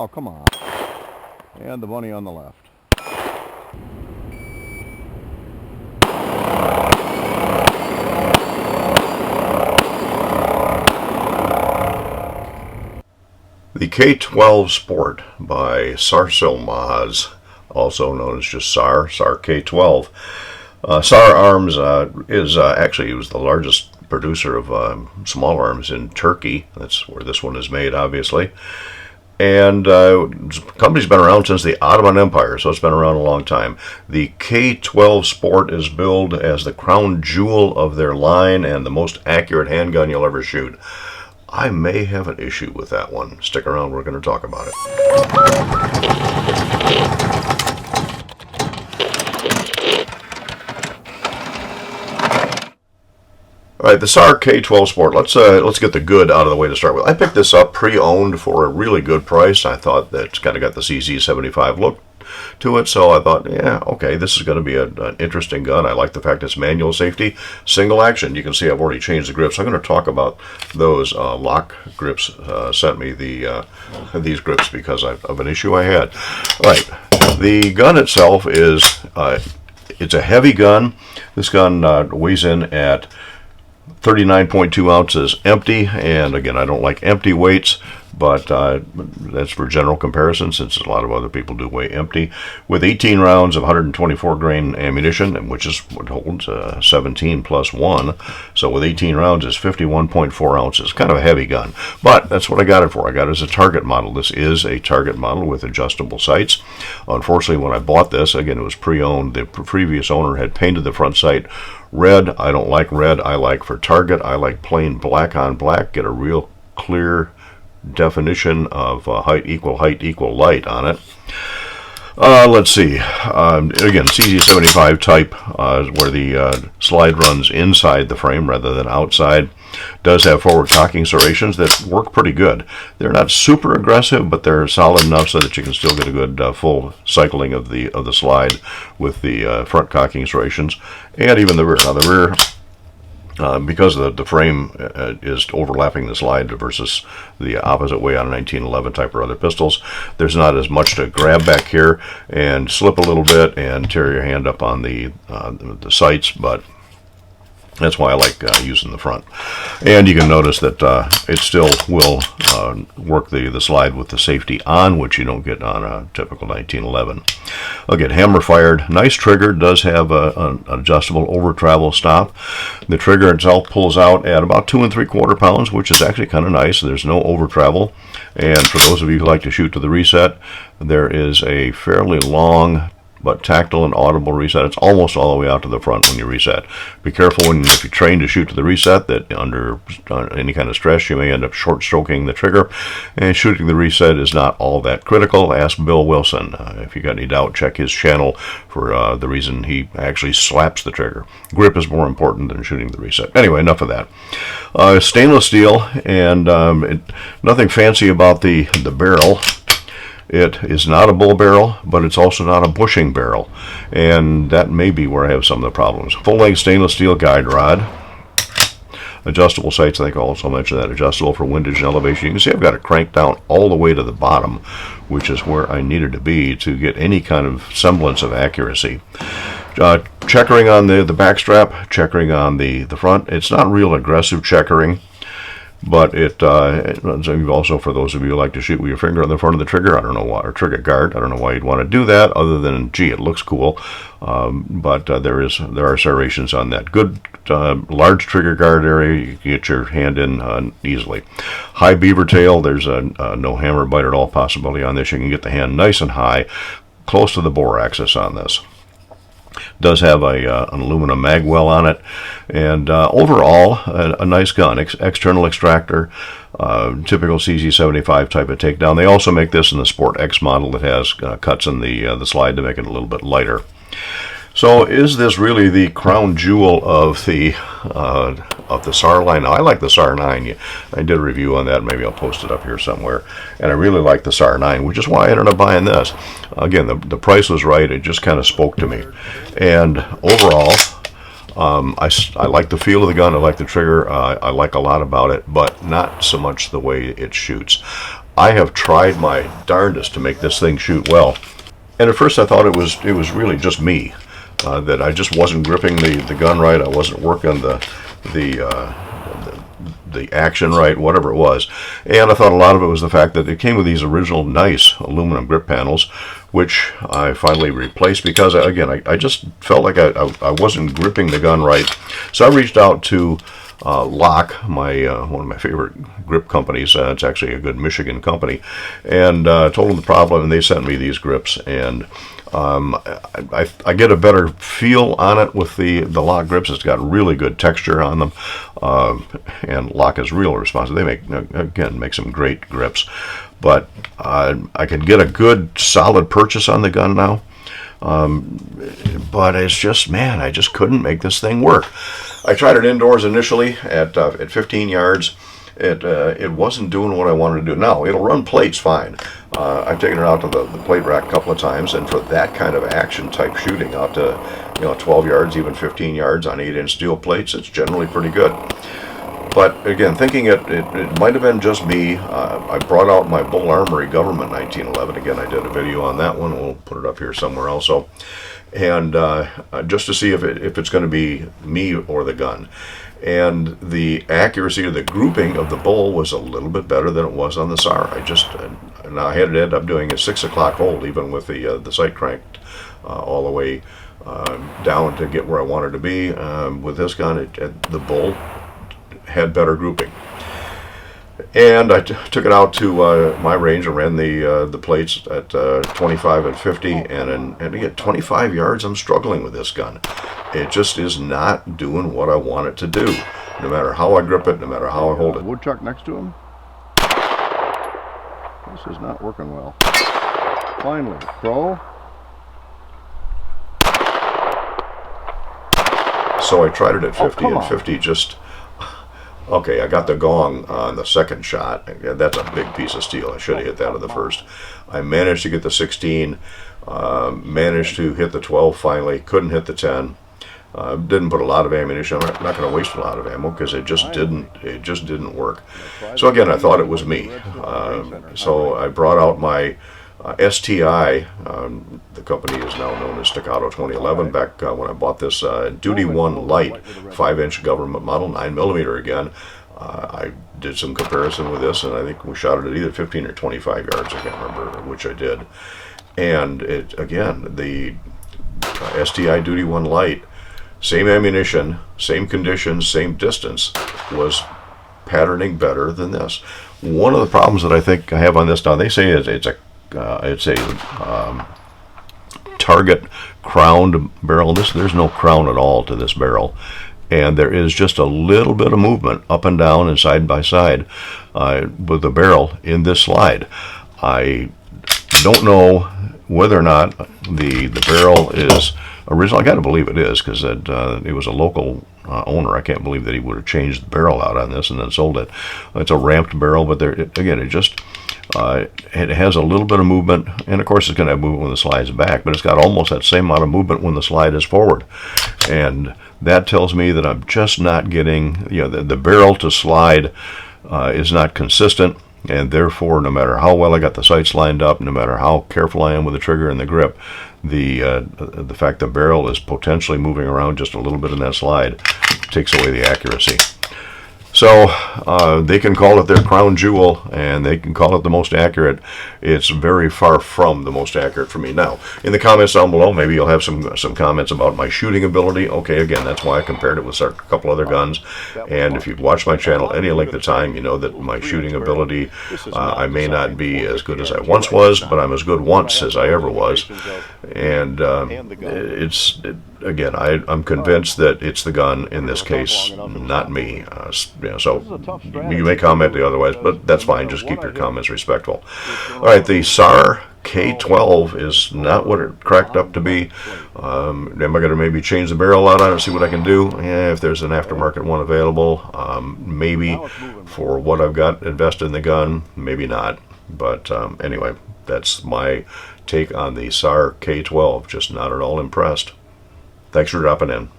Oh, come on. And the bunny on the left. The K12 Sport by SAR also known as just SAR K12. SAR Arms actually, it was the largest producer of small arms in Turkey. That's where this one is made, obviously. And the company's been around since the Ottoman Empire, so it's been around a long time. The K12 Sport is billed as the crown jewel of their line and the most accurate handgun you'll ever shoot. I may have an issue with that one. Stick around, we're going to talk about it. All right, the SAR K12 Sport. Let's get the good out of the way to start with. I picked this up pre-owned for a really good price. I thought that it's kind of got the CZ75 look to it, so I thought, yeah, okay, this is going to be an interesting gun. I like the fact it's manual safety, single action. You can see I've already changed the grips. I'm going to talk about those. Lock Grips sent me these grips because of an issue I had. All right, the gun itself is it's a heavy gun. This gun weighs in at 39.2 ounces empty, and again, I don't like empty weights, but that's for general comparison since a lot of other people do weigh empty, with 18 rounds of 124 grain ammunition, which is what holds 17 plus 1, so with 18 rounds is 51.4 ounces. Kind of a heavy gun, but that's what I got it for. I got it as a target model. This is a target model with adjustable sights. Unfortunately, when I bought this, again, it was pre-owned. The previous owner had painted the front sight red. I don't like red. I like for target, I like plain black on black. Get a real clear definition of height, equal light on it. Let's see. Again, CZ75 type, where the slide runs inside the frame rather than outside. Does have forward cocking serrations that work pretty good. They're not super aggressive, but they're solid enough so that you can still get a good full cycling of the slide with the front cocking serrations, and even the rear. Now the rear, because the frame is overlapping the slide versus the opposite way on a 1911 type or other pistols, there's not as much to grab back here and slip a little bit and tear your hand up on the sights, but that's why I like using the front. And you can notice that it still will work the slide with the safety on, which you don't get on a typical 1911. Again, hammer fired, nice trigger, does have an adjustable over travel stop. The trigger itself pulls out at about 2 3/4 pounds, which is actually kind of nice. There's no over travel. And for those of you who like to shoot to the reset, there is a fairly long but tactile and audible reset. It's almost all the way out to the front when you reset. Be careful if you're trained to shoot to the reset that under any kind of stress you may end up short stroking the trigger, and shooting the reset is not all that critical. Ask Bill Wilson. If you got any doubt, check his channel for the reason he actually slaps the trigger. Grip is more important than shooting the reset. Anyway, enough of that. Stainless steel, and nothing fancy about the barrel. It is not a bull barrel, but it's also not a bushing barrel, and that may be where I have some of the problems. Full-length stainless steel guide rod. Adjustable sights, I think I'll also mention that, adjustable for windage and elevation. You can see I've got it cranked down all the way to the bottom, which is where I needed to be to get any kind of semblance of accuracy. Checkering on the back strap, checkering on the front. It's not real aggressive checkering, but it also, for those of you who like to shoot with your finger on the front of the trigger, I don't know why, or trigger guard, I don't know why you'd want to do that other than, gee, it looks cool. But there are serrations on that. Good large trigger guard area, you can get your hand in easily. High beaver tail, there's no hammer bite at all possibility on this. You can get the hand nice and high, close to the bore axis on this. Does have an aluminum mag well on it, and overall a nice gun. External extractor, typical CZ75 type of takedown. They also make this in the Sport X model that has cuts in the slide to make it a little bit lighter. So is this really the crown jewel of the SAR line? Now, I like the SAR 9. I did a review on that. Maybe I'll post it up here somewhere. And I really like the SAR 9, which is why I ended up buying this. Again, the price was right. It just kind of spoke to me. And overall, I like the feel of the gun. I like the trigger. I like a lot about it, but not so much the way it shoots. I have tried my darndest to make this thing shoot well. And at first I thought it was really just me, that I just wasn't gripping the gun right. I wasn't working the action right, whatever it was. And I thought a lot of it was the fact that it came with these original nice aluminum grip panels, which I finally replaced because, again, I just felt like I wasn't gripping the gun right. So I reached out to Lock, one of my favorite grip companies. It's actually a good Michigan company, and told them the problem, and they sent me these grips. And I get a better feel on it with the Lock grips. It's got really good texture on them, and Lock is real responsive. They make some great grips, but I could get a good solid purchase on the gun now. But it's just, man, I just couldn't make this thing work. I tried it indoors initially at 15 yards. It wasn't doing what I wanted to do. Now, it'll run plates fine. I've taken it out to the plate rack a couple of times, and for that kind of action type shooting out to 12 yards, even 15 yards on 8-inch steel plates, it's generally pretty good. But again, thinking it might have been just me, I brought out my Bull Armory Government 1911. Again, I did a video on that one. We'll put it up here somewhere also. And just to see if it's going to be me or the gun. And the accuracy of the grouping of the Bull was a little bit better than it was on the SAR. Now I had to end up doing a 6 o'clock hold, even with the sight cranked all the way down to get where I wanted to be. With this gun, the Bull had better grouping. And I took it out to my range and ran the plates at 25 and 50, and at 25 yards, I'm struggling with this gun. It just is not doing what I want it to do, no matter how I grip it, no matter how I hold it. Woodchuck next to him. This is not working well. Finally, pro. So I tried it at 50, and 50 just... Okay, I got the gong on the second shot. That's a big piece of steel. I should have hit that on the first. I managed to get the 16, managed to hit the 12 finally, couldn't hit the 10. Didn't put a lot of ammunition. I'm not going to waste a lot of ammo because it just didn't work. So again, I thought it was me. So I brought out my STI, the company is now known as Staccato 2011. Back when I bought this Duty 1 Light 5-inch government model, 9mm again, I did some comparison with this, and I think we shot it at either 15 or 25 yards. I can't remember which I did. And it, again, the STI Duty 1 Light, same ammunition, same conditions, same distance, was patterning better than this. One of the problems that I think I have on this now, they say it's a target crowned barrel. There's no crown at all to this barrel, and there is just a little bit of movement up and down and side by side with the barrel in this slide. I don't know whether or not the barrel is original. I got to believe it is, because it was a local owner. I can't believe that he would have changed the barrel out on this and then sold it. It's a ramped barrel, but again, it has a little bit of movement, and of course it's going to have movement when the slide's back, but it's got almost that same amount of movement when the slide is forward. And that tells me that I'm just not getting, the barrel to slide is not consistent, and therefore, no matter how well I got the sights lined up, no matter how careful I am with the trigger and the grip, the fact the barrel is potentially moving around just a little bit in that slide takes away the accuracy. So they can call it their crown jewel, and they can call it the most accurate. It's very far from the most accurate for me. Now, in the comments down below, maybe you'll have some comments about my shooting ability. Okay, again, that's why I compared it with a couple other guns. And if you've watched my channel any length of time, you know that my shooting ability, I may not be as good as I once was, but I'm as good once as I ever was. And again, I'm convinced that it's the gun in this case, not me. So you may comment the otherwise, but that's fine. Just keep your comments respectful. All right, the SAR K12 is not what it cracked up to be. Am I going to maybe change the barrel out on it, see what I can do? Yeah, if there's an aftermarket one available, maybe for what I've got invested in the gun, maybe not. But anyway, that's my take on the SAR K12. Just not at all impressed. Thanks for dropping in.